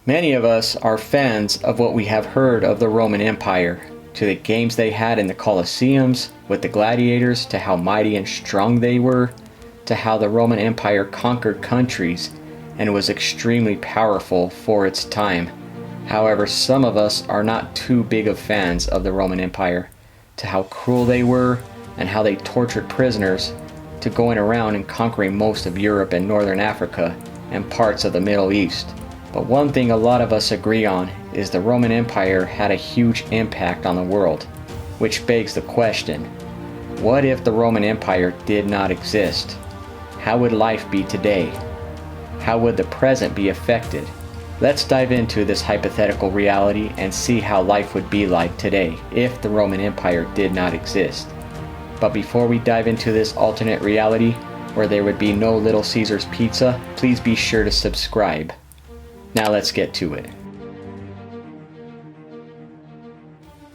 Many of us are fans of what we have heard of the Roman Empire, to the games they had in the Colosseums with the gladiators, to how mighty and strong they were, to how the Roman Empire conquered countries and was extremely powerful for its time. However, some of us are not too big of fans of the Roman Empire, to how cruel they were and how they tortured prisoners, to going around and conquering most of Europe and Northern Africa and parts of the Middle East. But one thing a lot of us agree on is the Roman Empire had a huge impact on the world, which begs the question, what if the Roman Empire did not exist? How would life be today? How would the present be affected? Let's dive into this hypothetical reality and see how life would be like today if the Roman Empire did not exist. But before we dive into this alternate reality, where there would be no Little Caesars pizza, please be sure to subscribe. Now let's get to it.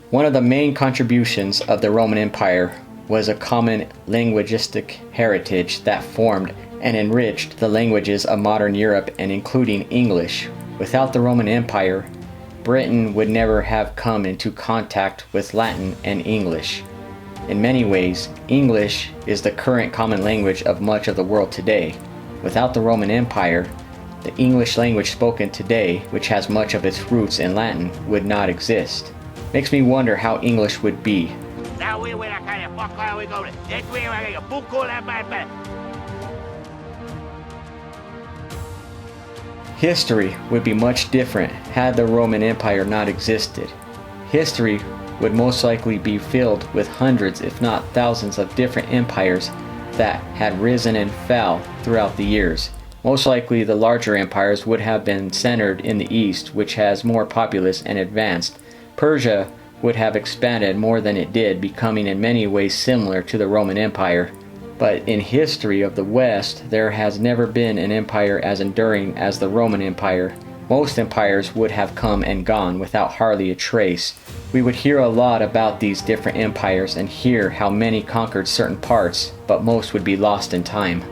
One of the main contributions of the Roman Empire was a common linguistic heritage that formed and enriched the languages of modern Europe, and including English. Without the Roman Empire, Britain would never have come into contact with Latin and English. In many ways, English is the current common language of much of the world today. Without the Roman Empire, the English language spoken today, which has much of its roots in Latin, would not exist. Makes me wonder how English would be. History would be much different had the Roman Empire not existed. History would most likely be filled with hundreds, if not thousands, of different empires that had risen and fell throughout the years. Most likely the larger empires would have been centered in the east, which has more populace and advanced. Persia would have expanded more than it did, becoming in many ways similar to the Roman Empire. But in history of the West, there has never been an empire as enduring as the Roman Empire. Most empires would have come and gone without hardly a trace. We would hear a lot about these different empires and hear how many conquered certain parts, but most would be lost in time.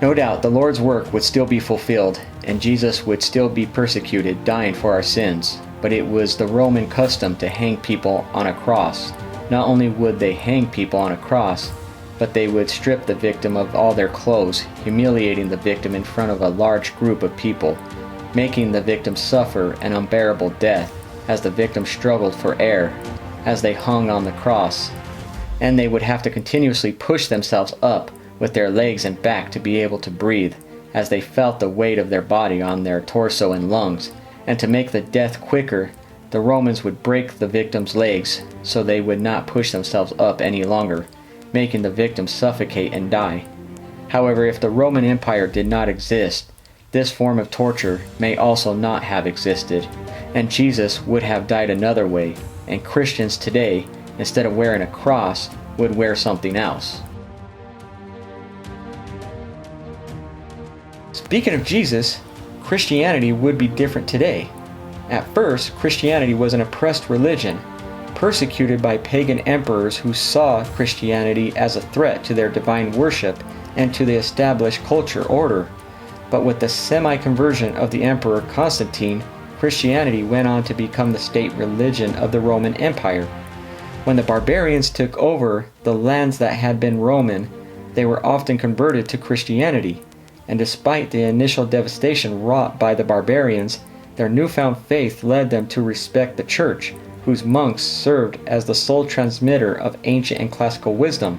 No doubt the Lord's work would still be fulfilled, and Jesus would still be persecuted, dying for our sins. But it was the Roman custom to hang people on a cross. Not only would they hang people on a cross, but they would strip the victim of all their clothes, humiliating the victim in front of a large group of people, making the victim suffer an unbearable death as the victim struggled for air as they hung on the cross. And they would have to continuously push themselves up with their legs and back to be able to breathe, as they felt the weight of their body on their torso and lungs. And to make the death quicker, the Romans would break the victim's legs so they would not push themselves up any longer, making the victim suffocate and die. However, if the Roman Empire did not exist, this form of torture may also not have existed, and Jesus would have died another way, and Christians today, instead of wearing a cross, would wear something else. Speaking of Jesus, Christianity would be different today. At first, Christianity was an oppressed religion, persecuted by pagan emperors who saw Christianity as a threat to their divine worship and to the established culture order. But with the semi-conversion of the Emperor Constantine, Christianity went on to become the state religion of the Roman Empire. When the barbarians took over the lands that had been Roman, they were often converted to Christianity. And despite the initial devastation wrought by the barbarians, their newfound faith led them to respect the church, whose monks served as the sole transmitter of ancient and classical wisdom.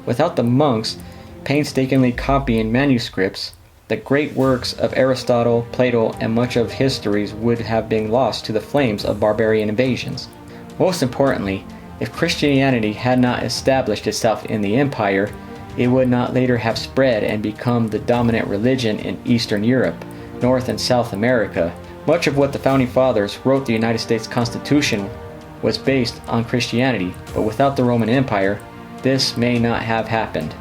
Without the monks painstakingly copying manuscripts, the great works of Aristotle, Plato, and much of history would have been lost to the flames of barbarian invasions. Most importantly, if Christianity had not established itself in the empire, it would not later have spread and become the dominant religion in Eastern Europe, North and South America. Much of what the Founding Fathers wrote the United States Constitution was based on Christianity, but without the Roman Empire, this may not have happened.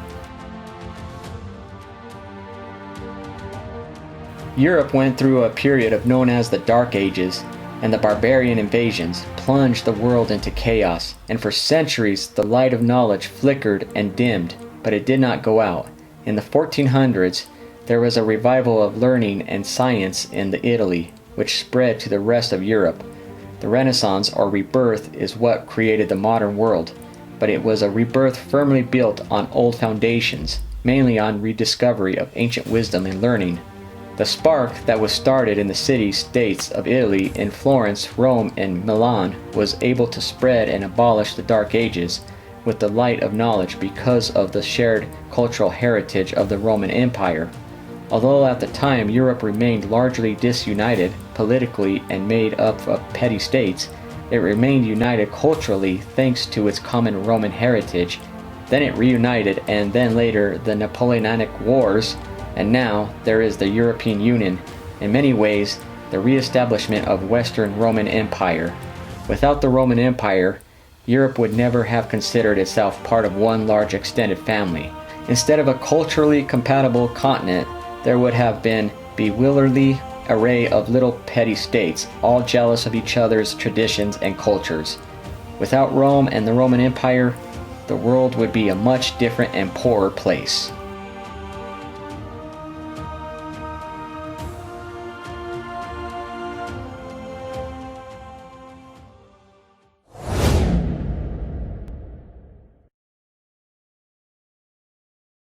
Europe went through a period known as the Dark Ages, and the barbarian invasions plunged the world into chaos, and for centuries the light of knowledge flickered and dimmed, but it did not go out. In the 1400s, There was a revival of learning and science in Italy, which spread to the rest of Europe. The Renaissance, or rebirth, is what created the modern world, but it was a rebirth firmly built on old foundations, mainly on rediscovery of ancient wisdom and learning. The spark that was started in the city-states of Italy in Florence, Rome, and Milan was able to spread and abolish the Dark Ages with the light of knowledge because of the shared cultural heritage of the Roman Empire. Although at the time Europe remained largely disunited politically and made up of petty states, it remained united culturally thanks to its common Roman heritage. Then it reunited, and then later the Napoleonic Wars, and now there is the European Union, in many ways the re-establishment of Western Roman Empire. Without the Roman Empire, Europe would never have considered itself part of one large extended family. Instead of a culturally compatible continent, there would have been bewildering array of little petty states, all jealous of each other's traditions and cultures. Without Rome and the Roman Empire, the world would be a much different and poorer place.